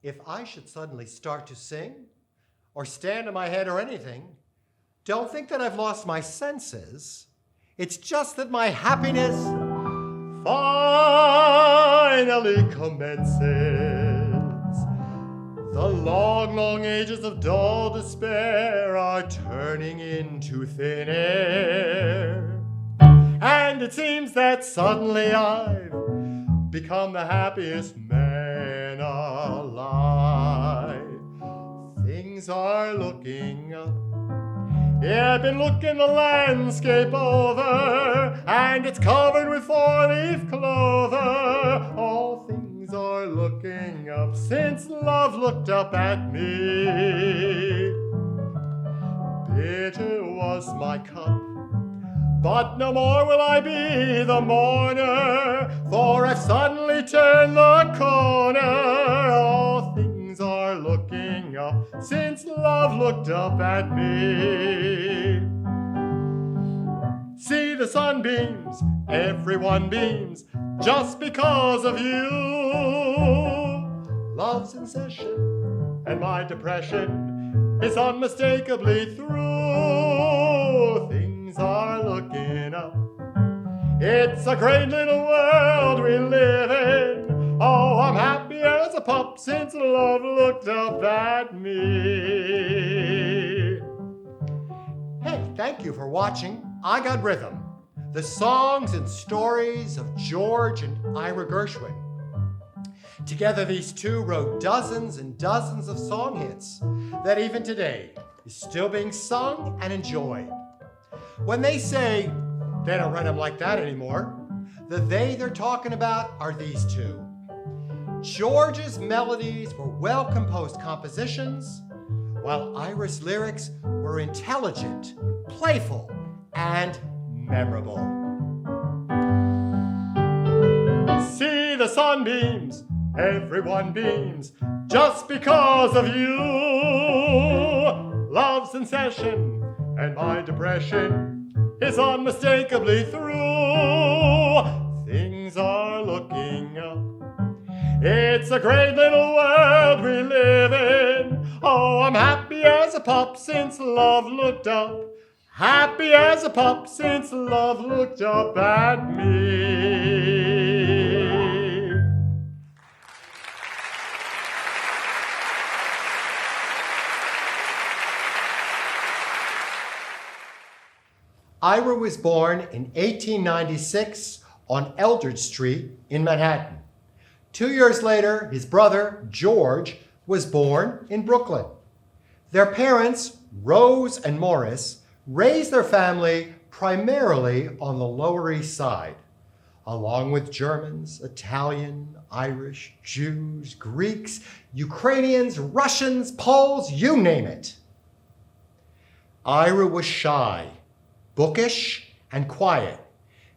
If I should suddenly start to sing, or stand on my head or anything, don't think that I've lost my senses. It's just that my happiness finally commences. The long, long ages of dull despair are turning into thin air. And it seems that suddenly I've become the happiest man alive. Things are looking up. Yeah, I've been looking the landscape over, and it's covered with four-leaf clover. All things are looking up since love looked up at me. Bitter was my cup, but no more will I be the mourner, for I've suddenly turned the corner. All things are looking up since love looked up at me. See the sunbeams, everyone beams, just because of you. Love's in session, and my depression is unmistakably through. Things are looking up. It's a great little world we live in. Oh, I'm happy as a pup since love looked up at me. Hey, thank you for watching I Got Rhythm, the songs and stories of George and Ira Gershwin. Together, these two wrote dozens and dozens of song hits that even today is still being sung and enjoyed. When they say they don't write them like that anymore, the they they're talking about are these two. George's melodies were well-composed compositions, while Ira's lyrics were intelligent, playful, and memorable. See the sunbeams, everyone beams, just because of you. Love's in session, and my depression is unmistakably through. Things are looking up. It's a great little world we live in. Oh, I'm happy as a pup since love looked up. Happy as a pup since love looked up at me. Ira was born in 1896 on Eldridge Street in Manhattan. 2 years later, his brother, George, was born in Brooklyn. Their parents, Rose and Morris, raised their family primarily on the Lower East Side, along with Germans, Italian, Irish, Jews, Greeks, Ukrainians, Russians, Poles, you name it. Ira was shy, bookish, and quiet.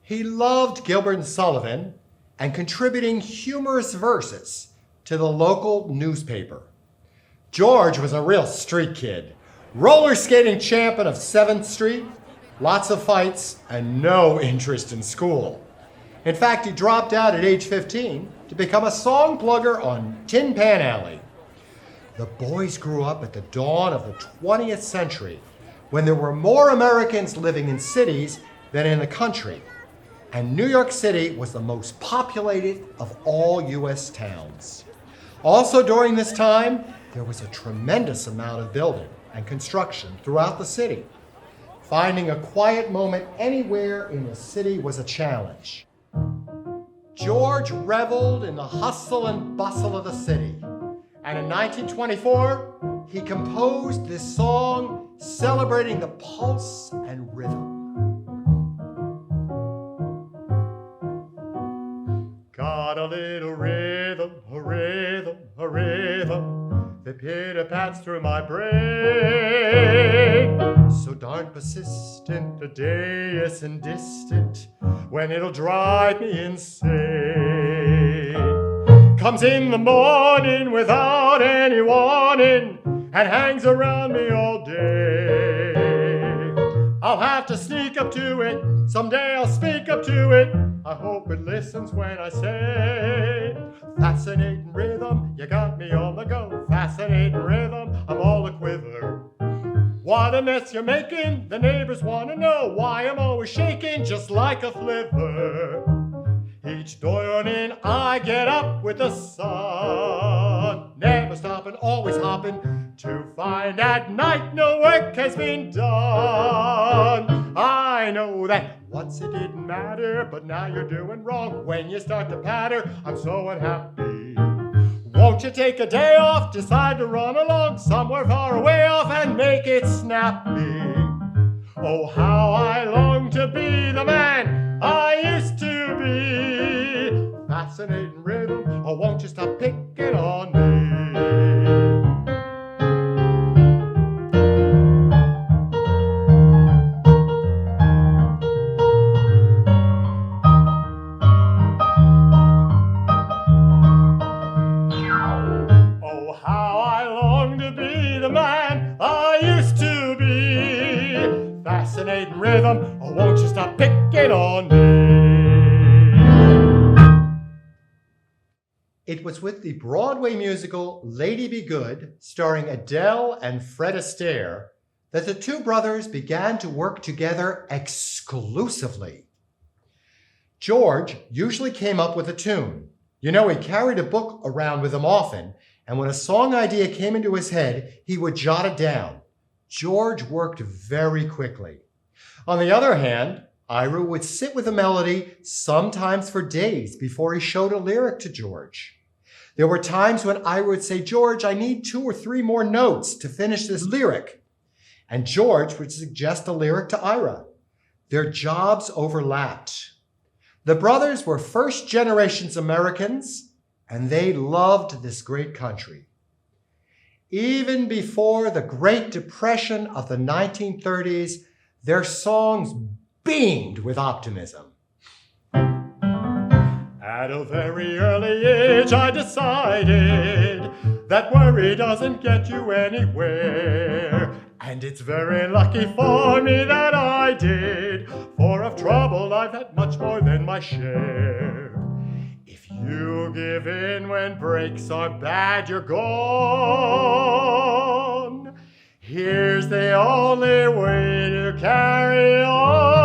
He loved Gilbert and Sullivan and contributing humorous verses to the local newspaper. George was a real street kid, roller skating champion of 7th Street, lots of fights, and no interest in school. In fact, he dropped out at age 15 to become a song plugger on Tin Pan Alley. The boys grew up at the dawn of the 20th century, when there were more Americans living in cities than in the country, and New York City was the most populated of all U.S. towns. Also during this time, there was a tremendous amount of building and construction throughout the city. Finding a quiet moment anywhere in the city was a challenge. George reveled in the hustle and bustle of the city, and in 1924, he composed this song celebrating the pulse and rhythm. Got a little rhythm, a rhythm, a rhythm that pitter-pats through my brain. So darn persistent, the day isn't distant when it'll drive me insane. Comes in the morning without any warning and hangs around me all day. I'll have to sneak up to it, someday I'll speak up to it. I hope it listens when I say Fascinating rhythm, you got me on the go. Fascinating rhythm, I'm all a quiver. What a mess you're making, the neighbors want to know why I'm always shaking just like a flivver. Each morning I get up with the sun, never stopping, always hopping, to find at night no work has been done. I know that once it didn't matter, but now you're doing wrong. When you start to patter, I'm so unhappy. Won't you take a day off, decide to run along somewhere far away off and make it snappy? Oh, how I long to be the man I used to be. Fascinating rhythm, oh, won't you stop picking on me? Oh, how I long to be the man I used to be. Fascinating rhythm, oh, won't you stop picking on me? It was with the Broadway musical Lady Be Good, starring Adele and Fred Astaire, that the two brothers began to work together exclusively. George usually came up with a tune. You know, he carried a book around with him often, and when a song idea came into his head, he would jot it down. George worked very quickly. On the other hand, Ira would sit with a melody sometimes for days before he showed a lyric to George. There were times when Ira would say, "George, I need 2 or 3 more notes to finish this lyric." And George would suggest a lyric to Ira. Their jobs overlapped. The brothers were first-generation Americans, and they loved this great country. Even before the Great Depression of the 1930s, their songs beamed with optimism. At a very early age, I decided that worry doesn't get you anywhere. And it's very lucky for me that I did, for of trouble I've had much more than my share. If you give in when breaks are bad, you're gone. Here's the only way to carry on.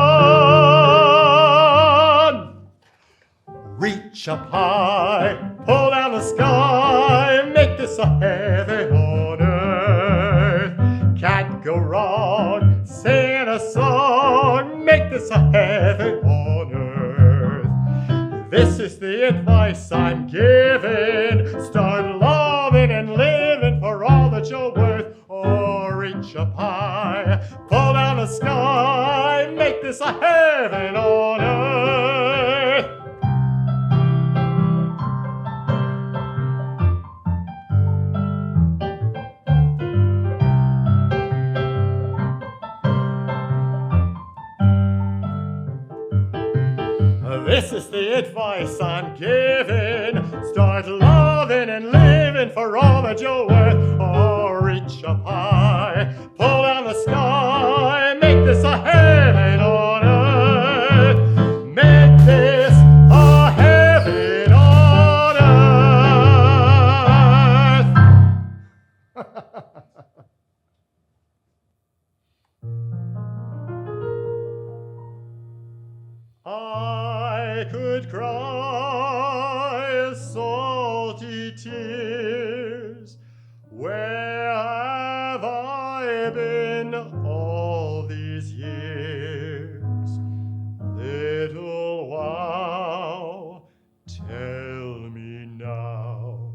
Reach up high, pull down the sky, make this a heaven on earth. Can't go wrong, singing a song, make this a heaven on earth. This is the advice I'm giving, start loving and living for all that you're worth. Oh, reach up high, pull down the sky, make this a heaven on earth. This is the advice I'm giving. Start loving and living for all that you're worth. Oh, reach up high, pull down the sky, make this a heaven on earth. Make this a heaven on earth. I could cry salty tears. Where have I been all these years? Little wow, tell me now,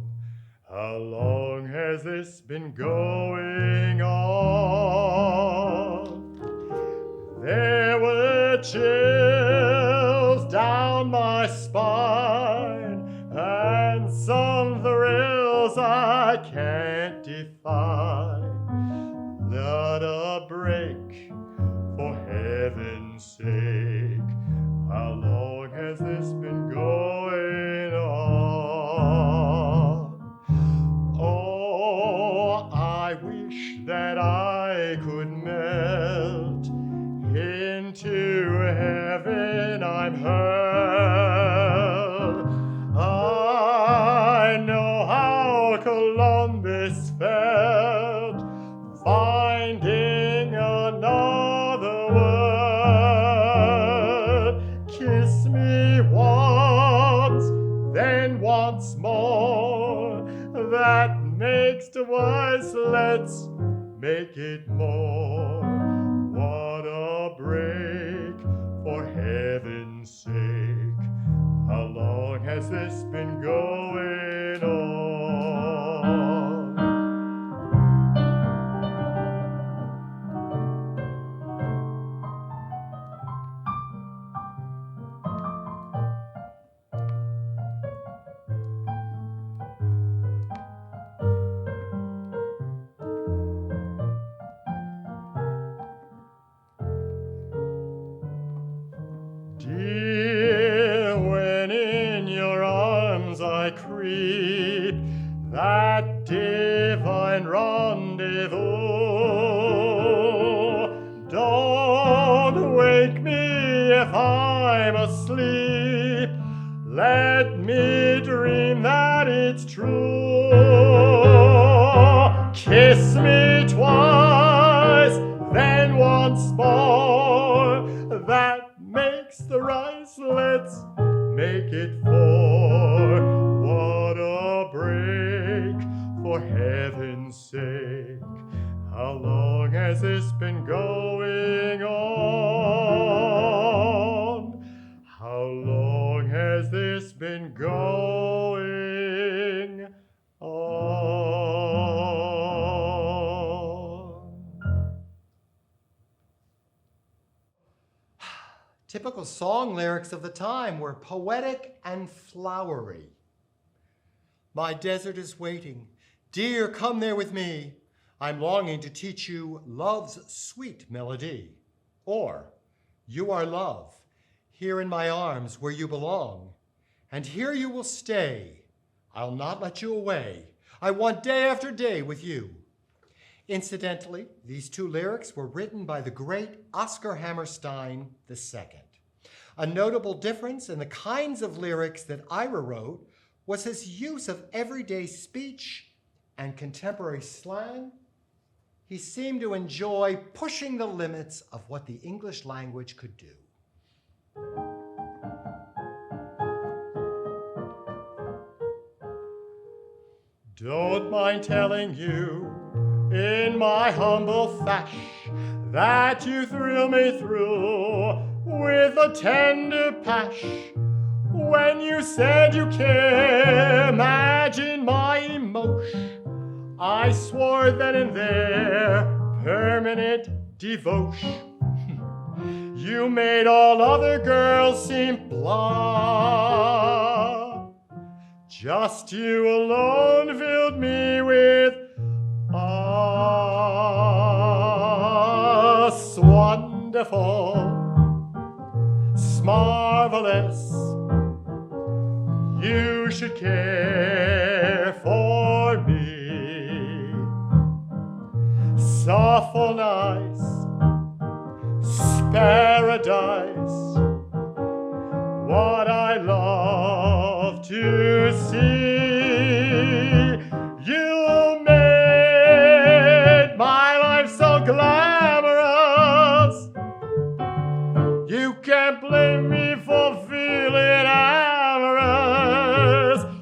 how long has this been going on? There were chills down my spine and some thrills I can't define. Not a break, for heaven's sake. How long has this been going on? Oh, I wish that I could melt into heaven I'm hurled. I rise, let's make it more. What a break, for heaven's sake. How long has this been going on? Dear, when in your arms I creep, that divine rendezvous, don't wake me if I'm asleep. Let me dream that it's true. Kiss me twice, then once more. That makes the rise, let's make it four. What a break, for heaven's sake. How long has this been going on? How long has this been going on? Typical song lyrics of the time were poetic and flowery. My desert is waiting. Dear, come there with me. I'm longing to teach you love's sweet melody. Or, you are love, here in my arms where you belong. And here you will stay. I'll not let you away. I want day after day with you. Incidentally, these two lyrics were written by the great Oscar Hammerstein II. A notable difference in the kinds of lyrics that Ira wrote was his use of everyday speech and contemporary slang. He seemed to enjoy pushing the limits of what the English language could do. Don't mind telling you, in my humble fash, that you thrill me through with a tender pash. When you said you care, imagine my emotion. I swore then and there, permanent devotion. You made all other girls seem blah. Just you alone filled me with wonderful, marvelous. You should care for me. Softful, nice, paradise. What I love to see. You made my life so glamorous. You can't blame me for feeling amorous.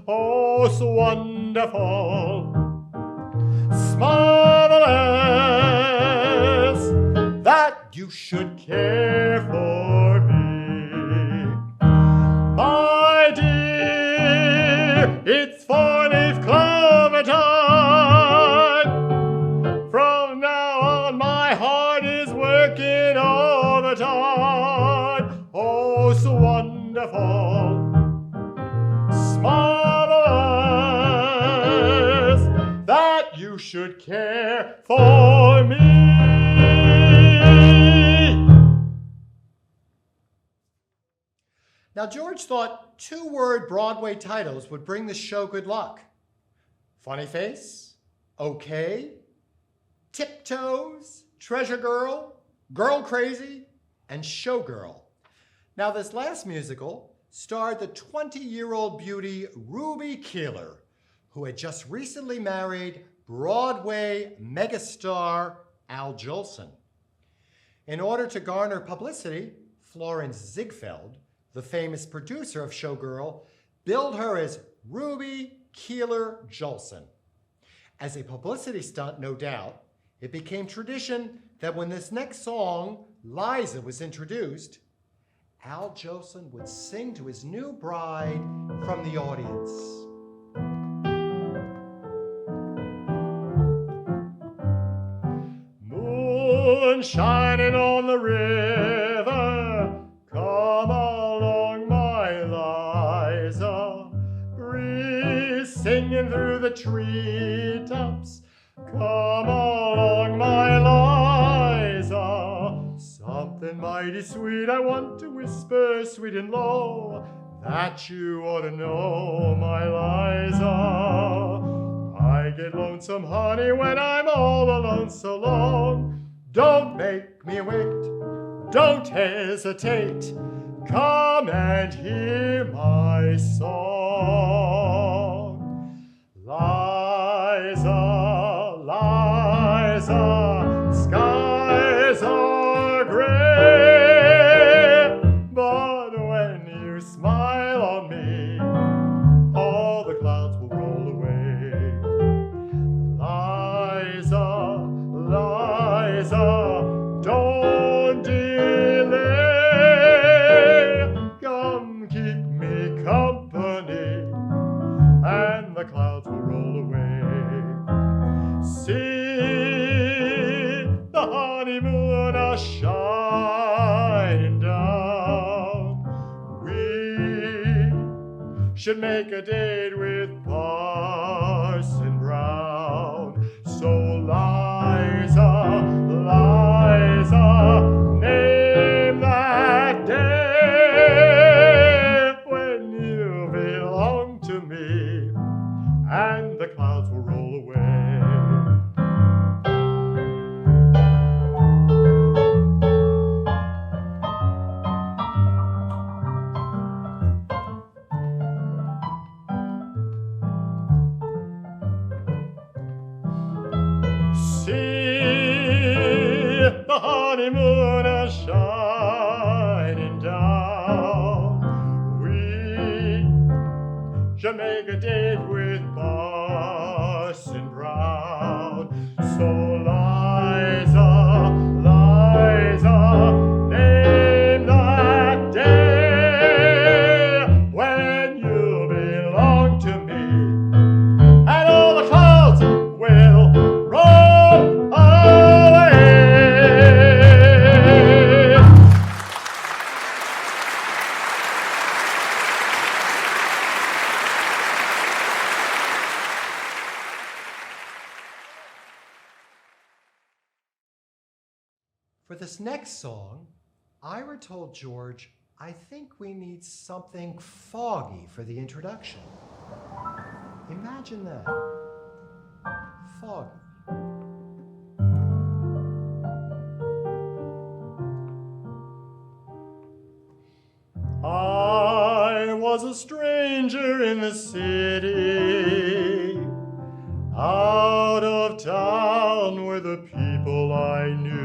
Oh, so wonderful, marvelous, that you should care for me. My dear, it's 4-leaf clover time. From now on, my heart is working overtime. Oh, so wonderful, marvelous, that you should care for me. Now, George thought 2-word Broadway titles would bring the show good luck. Funny Face, Okay, Tiptoes, Treasure Girl, Girl Crazy, and Showgirl. Now, this last musical starred the 20-year-old beauty Ruby Keeler, who had just recently married Broadway megastar Al Jolson. In order to garner publicity, Florence Ziegfeld, the famous producer of Showgirl, billed her as Ruby Keeler Jolson. As a publicity stunt, no doubt, it became tradition that when this next song, Liza, was introduced, Al Jolson would sing to his new bride from the audience. Moon shining on the river, come along, my Liza. Breeze singing through the treetops, come along, my Liza. Something mighty sweet I want to whisper, sweet and low, that you ought to know, my Liza. I get lonesome, honey, when I'm all alone so long. Don't make me wait, don't hesitate, come and hear my song. Liza, Liza, skies are gray, but when you smile on me, all the clouds will roll away. Liza, Liza, don't delay, come keep me company, and the clouds will roll away. See the honeymoon a shining down. We should make a date with Parson Brown. So Liza, Liza, name that day when you belong to me, and the clouds will roll away. See the honeymoon a shining down. We should make a date with Parson Brown. So Liza, Liza, name that day when you belong to me, and all the clouds will roll away. For this next song, Ira told George, I think we need something foggy for the introduction. Imagine that. Foggy. I was a stranger in the city. Out of town were the people I knew.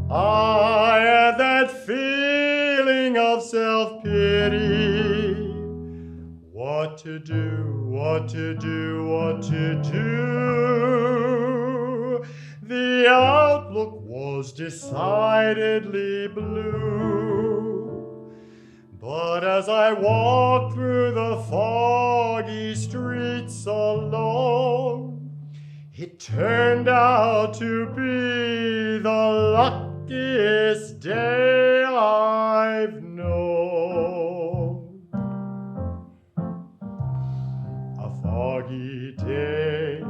I had that feeling of self-pity. What to do, what to do, what to do? The outlook was decidedly blue. But as I walked through the foggy streets alone, it turned out to be the luckiest day I've known. A foggy day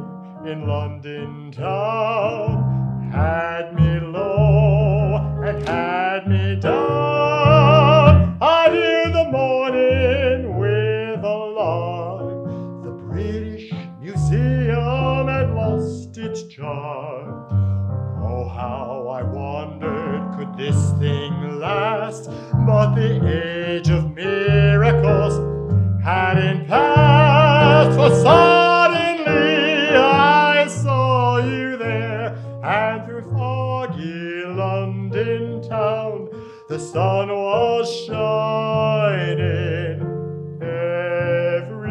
in London town had me low and had me down. I knew the morning with alarm the British Museum had lost its charm. Oh, how I wondered, could this thing last? But the age of miracles hadn't passed, for suddenly I saw you there, and through foggy London town the sun was shining everywhere.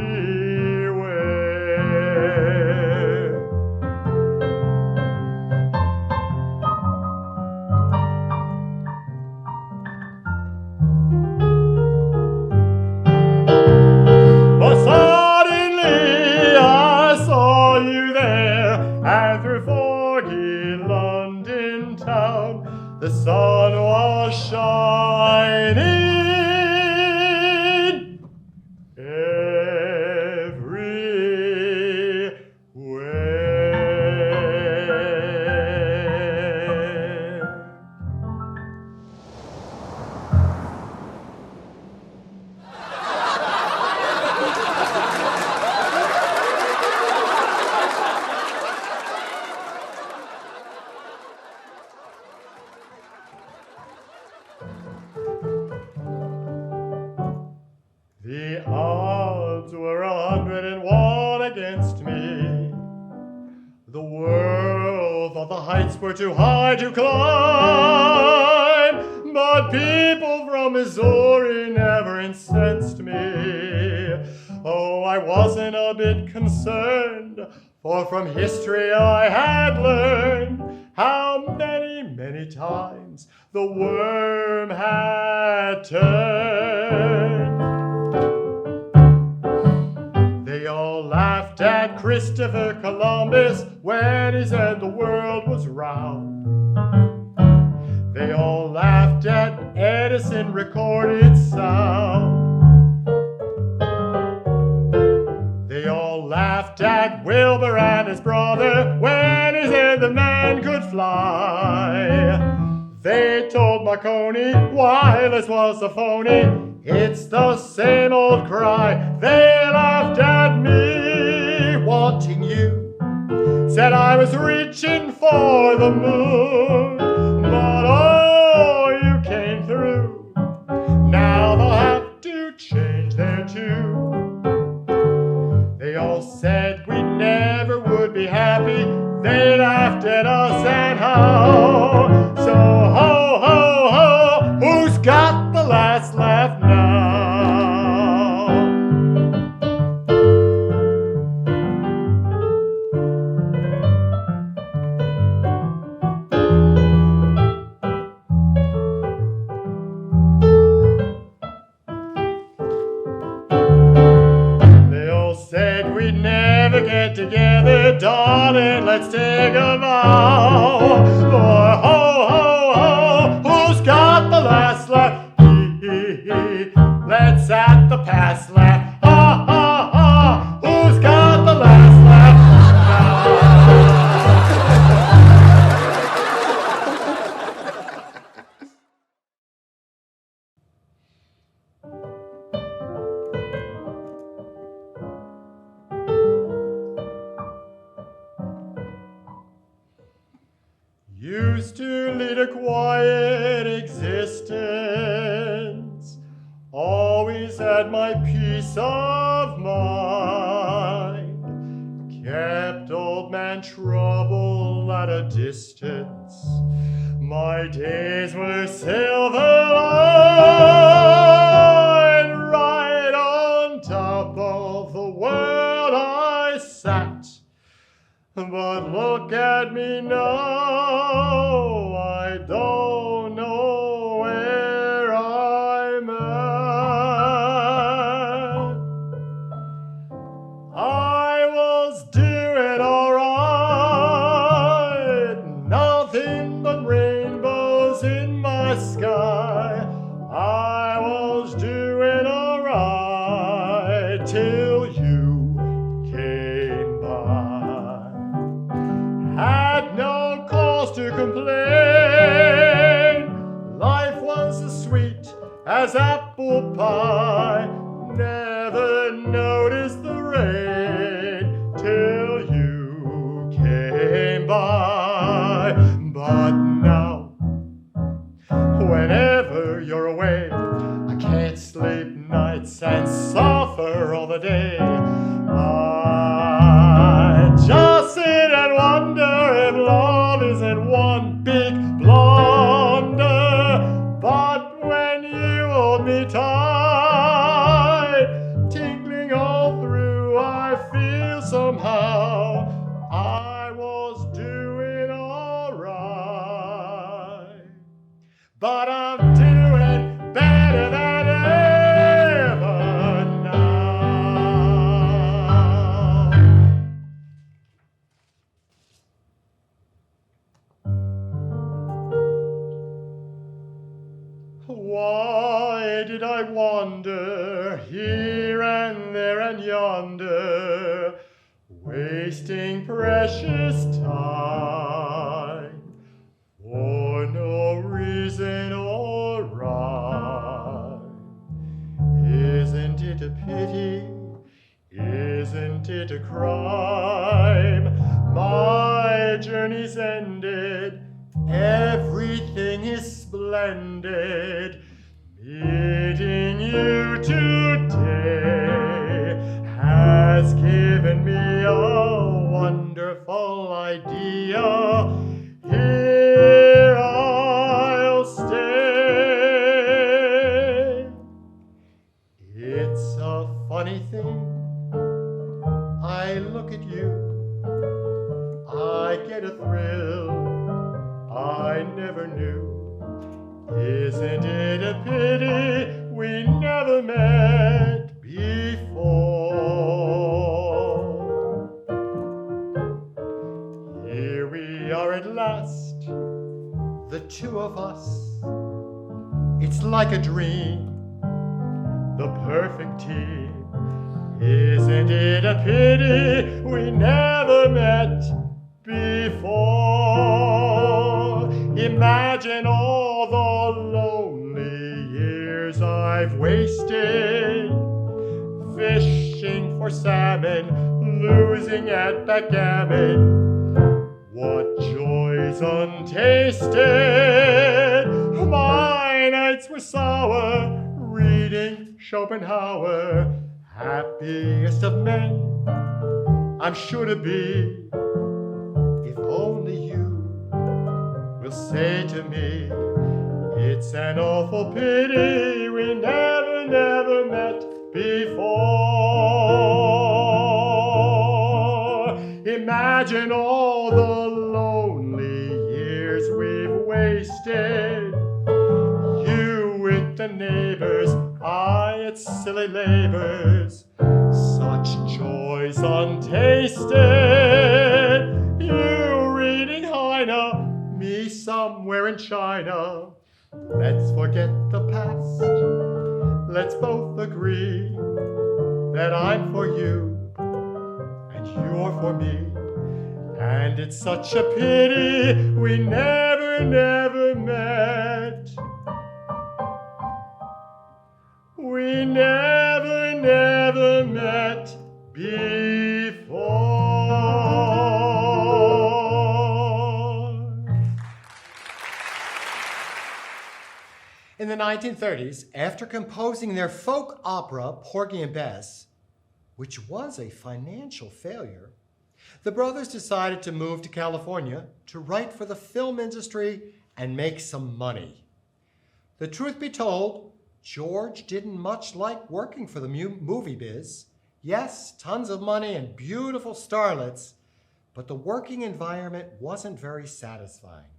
The sun was shining everywhere. The odds were 101 against me. The world thought the heights were too high to climb, but people from Missouri never incensed me. Oh, I wasn't a bit concerned, for from history I had learned how many, many times the worm had turned. They all laughed at Christopher Columbus when he said the world was round. They all laughed at Edison recorded sound. They all laughed at Wilbur and his brother when he said the man could fly. They told Marconi wireless was a phony. It's the same old cry. They laughed at me, wanting you. Said I was reaching for the moon. But oh, you came through. Now they'll have to change their tune. They all said we never would be happy. They laughed at us and how. So ho, ho, ho, who's got the last laugh now? They all said we'd never get together, darling, let's take a vow. For ho, ho, ho, who's got the last laugh? Let's at the past laugh. Ha, ha, ha, who's got the last laugh Used to lead a quiet existence, always had my peace of mind, kept old man trouble at a distance. My days were silver line, right on top of the world I sat. But look at me now, I don't know where I'm at. I was doing alright, nothing but rainbows in my sky. I was doing alright till you came by. Had no cause to complain. Life was as sweet as apple pie. Never noticed the rain till you came by. But now, whenever you're away, I can't sleep nights and suffer all the day. I just sit and wonder if love isn't one big blunder. But when you hold me tight, tingling all through, I feel somehow I was doing alright. But I'm doing better than ever now. did I wander, here and there and yonder, wasting precious time, for no reason or rhyme. Isn't it a pity? Isn't it a crime? My journey's ended, everything is splendid. Meeting you today has given me a wonderful idea. Here I'll stay. It's a funny thing, I look at you, I get a thrill I never knew. Isn't it a pity we never met before? Here we are at last, the two of us. It's like a dream, the perfect team. Isn't it a pity we never met before? Imagine all the lonely years I've wasted, fishing for salmon, losing at backgammon. What joys untasted! My nights were sour, reading Schopenhauer. Happiest of men, I'm sure to be, if only you will say to me, it's an awful pity we never met before. Imagine all the lonely years we've wasted, you with the neighbors, I at silly labors, such joys untasted. You reading Heine, me somewhere in China. Let's forget the past, let's both agree that I'm for you and you're for me. And it's such a pity we never met. We never met before. In the 1930s, after composing their folk opera, Porgy and Bess, which was a financial failure, the brothers decided to move to California to write for the film industry and make some money. The truth be told, George didn't much like working for the movie biz. Yes, tons of money and beautiful starlets, but the working environment wasn't very satisfying.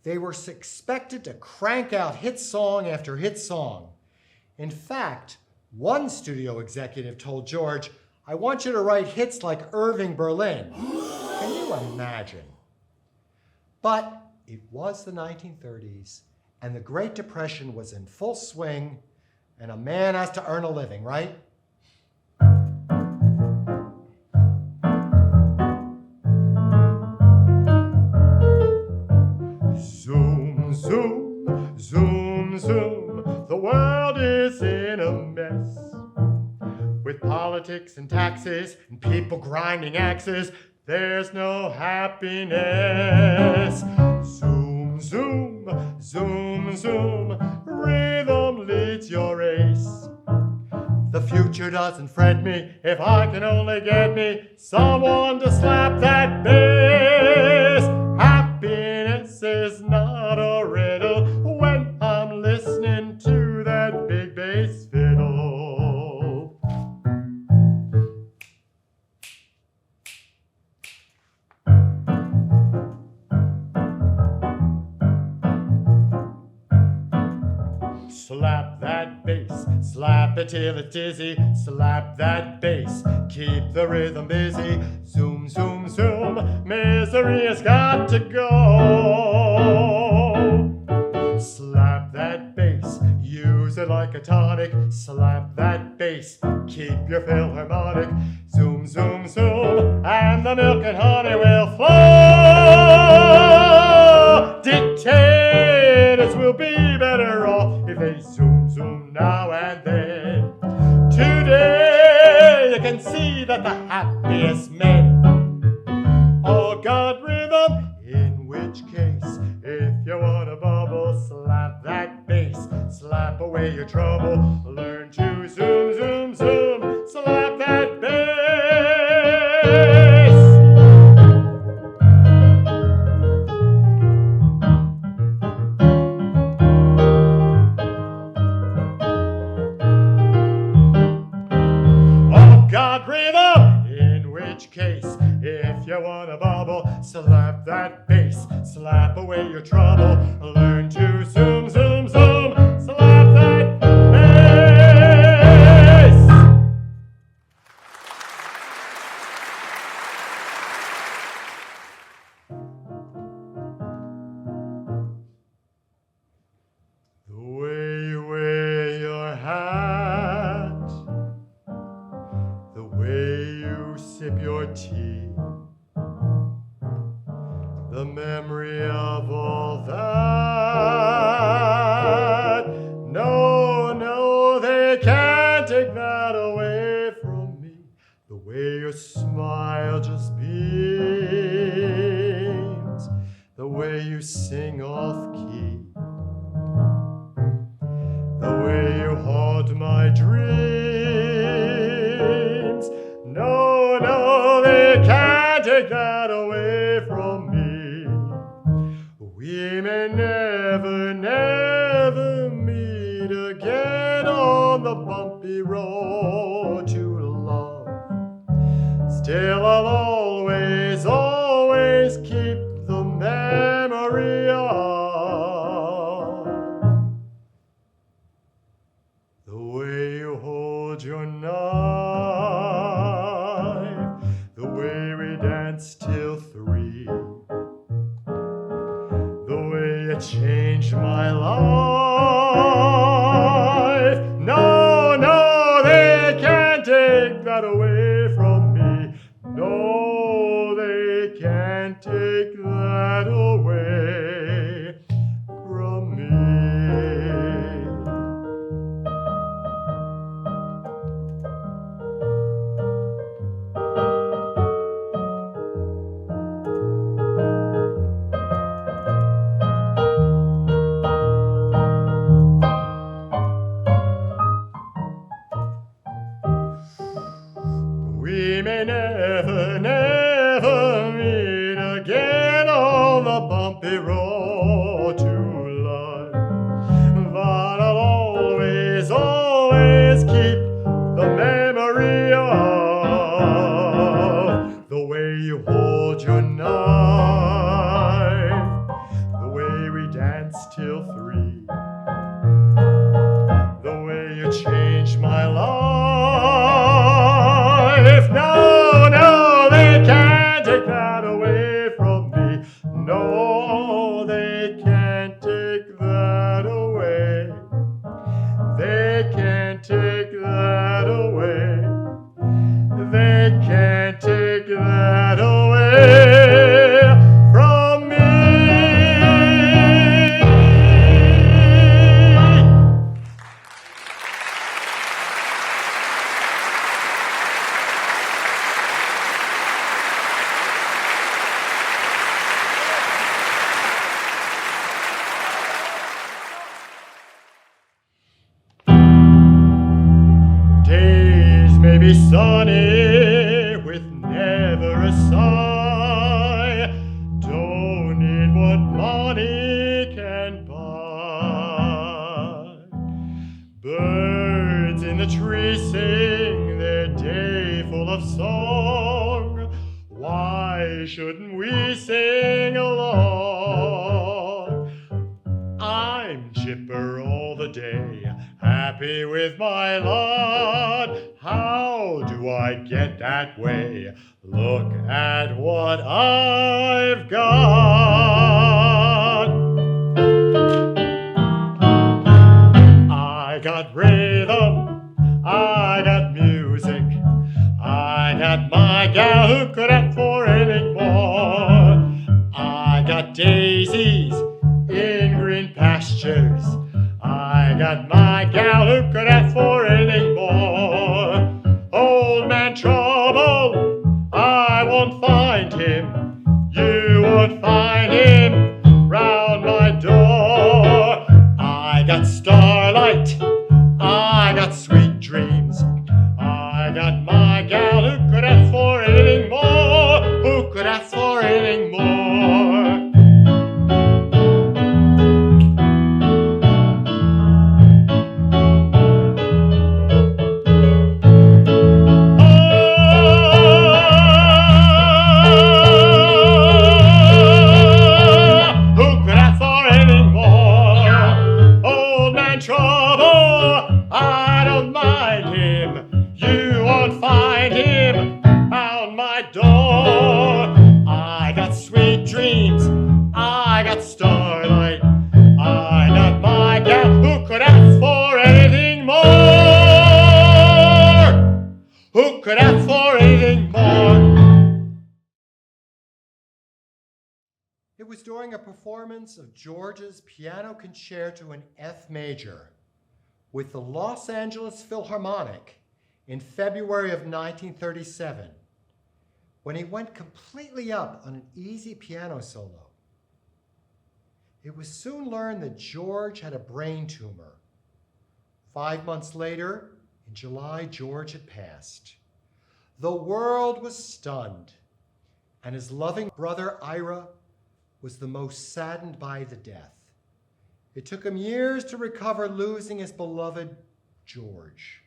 They were expected to crank out hit song after hit song. In fact, one studio executive told George, I want you to write hits like Irving Berlin. Can you imagine? But it was the 1930s, and the Great Depression was in full swing, and a man has to earn a living, right? Zoom, zoom, zoom, zoom, the world is in a mess, with politics and taxes and people grinding axes. There's no happiness. Zoom, zoom, zoom, zoom, rhythm leads your race. The future doesn't fret me if I can only get me someone to slap that bass. Happiness is not a riddle when I'm listening to that big bass fiddle. Slap that bass, slap it till it's dizzy. Slap that bass, keep the rhythm busy. Zoom, zoom, zoom, misery has got to go. Slap that bass, use it it like a tonic. Slap that bass, keep your Philharmonic. Zoom, zoom, zoom, and the milk and honey will flow. Dictators will be better off if they zoom, zoom now and then. Today you can see that the happiest men all got rhythm, in which case, if you want a bubble, slap that bass, slap away your trouble, learn to zoom, zoom, zoom, slap that bass. All got rhythm, in which case, if you want a bubble, slap that bass, slap away your trouble, learn to zoom, zoom, zoom, slap that bass. The way you wear your hat, the way you sip your tea, the memory of all that. No, no, they can't take that away from me. The way your smile just beams, the way you sing off key, the way you haunt my dreams. No, no, they can't take that away from me. We may never, never meet again on the bumpy road to love. Still I'll always, always keep the memory of the way you hold your knife, the way we danced till 3, the way you changed my life. No, no, they can't take that away from me. No, they can't take that away from me. We may never, never meet again on the bumpy road to life, but I'll always, always keep the memory of the way you hold your knife, the way we danced till 3, the way you changed my life. No, no, they can't take that away from me. No, they can't take that away. They can't take that away. They can't take that away from me. Days may be sunny with never a sigh. Don't need what money can buy. Birds in the trees sing their day full of song. Why shouldn't we sing along? I'm chipper all the day, happy with my lot. How do I get that way? Look at what I've got. I got got rhythm, I got music, I got my gal who could ask for anything more. I got daisies in green pastures, I got my gal who could ask for anything more. Old man trouble, I won't find him, you won't find him round my door. I got starlight, I got sweet dreams, I got my gal who could ask for anything more, who could ask for anything more. Trouble, I don't mind him, you won't find him out my door. I got sweet dreams, I got starlight, I got my gal who could ask for anything more, who could ask for anything more. It was during a performance of George's Piano Concerto in F major with the Los Angeles Philharmonic in February of 1937, when he went completely up on an easy piano solo. It was soon learned that George had a brain tumor. 5 months later, in July, George had passed. The world was stunned, and his loving brother Ira was the most saddened by the death. It took him years to recover losing his beloved George.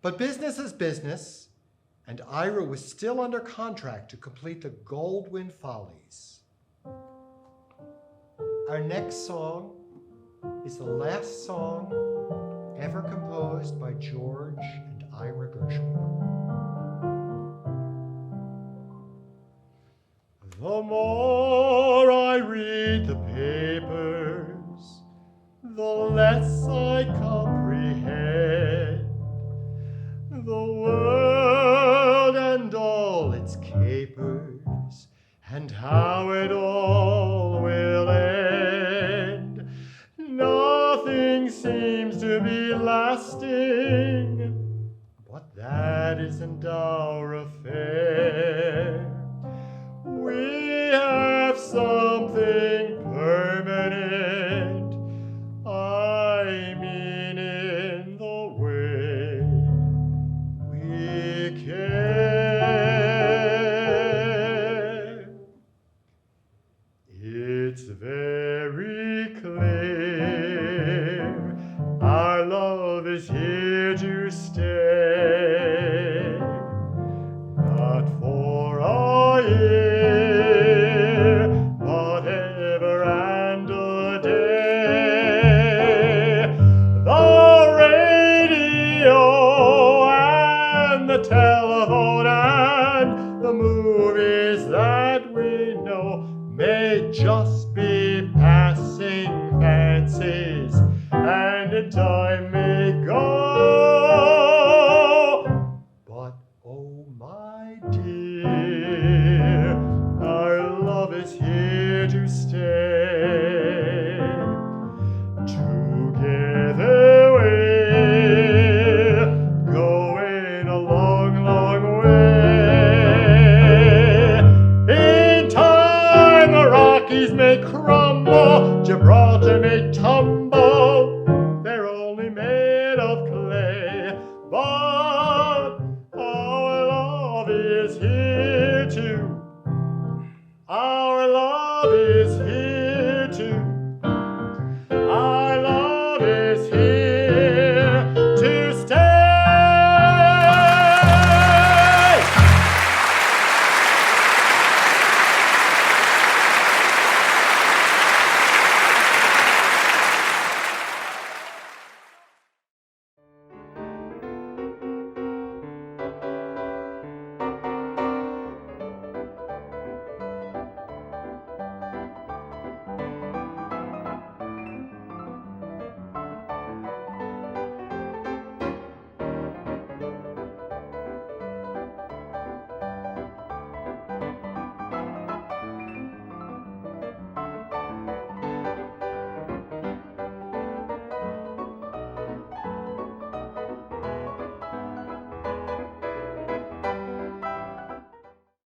But business is business, and Ira was still under contract to complete the Goldwyn Follies. Our next song is the last song ever composed by George and Ira Gershwin. The more I read the papers, the less I comprehend the world and all its capers, and how it all will end. Nothing seems to be lasting, but that isn't our affair. We have something permanent, I mean in the way we care. It's very clear our love is here to stay, not for a year, telephone and the movies that we know may just be passing fancies, and in time